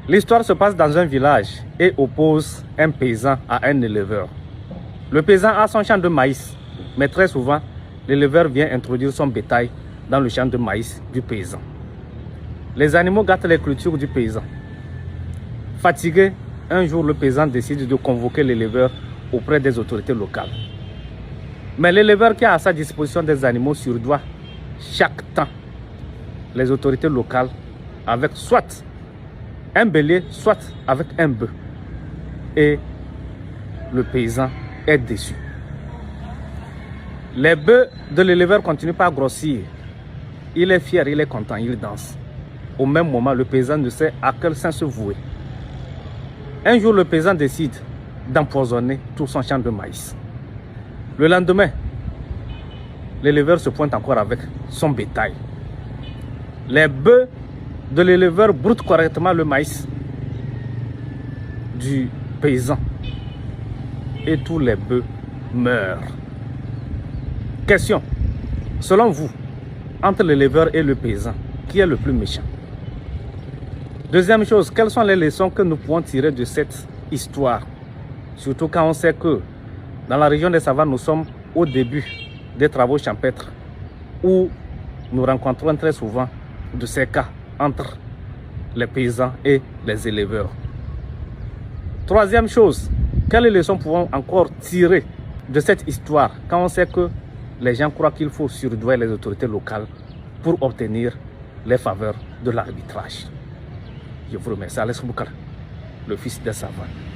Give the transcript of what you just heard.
L'histoire se passe dans un village et oppose un paysan à un éleveur. Le paysan a son champ de maïs, mais très souvent, l'éleveur vient introduire son bétail dans le champ de maïs du paysan. Les animaux gâtent les cultures du paysan. Fatigué, un jour, le paysan décide de convoquer l'éleveur auprès des autorités locales. Mais l'éleveur qui a à sa disposition des animaux surdoit chaque temps les autorités locales avec soit un bélier, soit avec un bœuf. Et le paysan est déçu. Les bœufs de l'éleveur continuent pas à grossir. Il est fier, il est content, il danse. Au même moment, le paysan ne sait à quel sens se vouer. Un jour, le paysan décide d'empoisonner tout son champ de maïs. Le lendemain, l'éleveur se pointe encore avec son bétail. Les bœufs de l'éleveur broutent correctement le maïs du paysan. Et tous les bœufs meurent. Question. Selon vous, entre l'éleveur et le paysan, qui est le plus méchant? Deuxième chose, quelles sont les leçons que nous pouvons tirer de cette histoire? Surtout quand on sait que dans la région des savanes, nous sommes au début des travaux champêtres où nous rencontrons très souvent de ces cas entre les paysans et les éleveurs. Troisième chose, quelles leçons pouvons encore tirer de cette histoire quand on sait que les gens croient qu'il faut surdoyer les autorités locales pour obtenir les faveurs de l'arbitrage? Je vous remercie. Alex Boukara, le fils des savanes.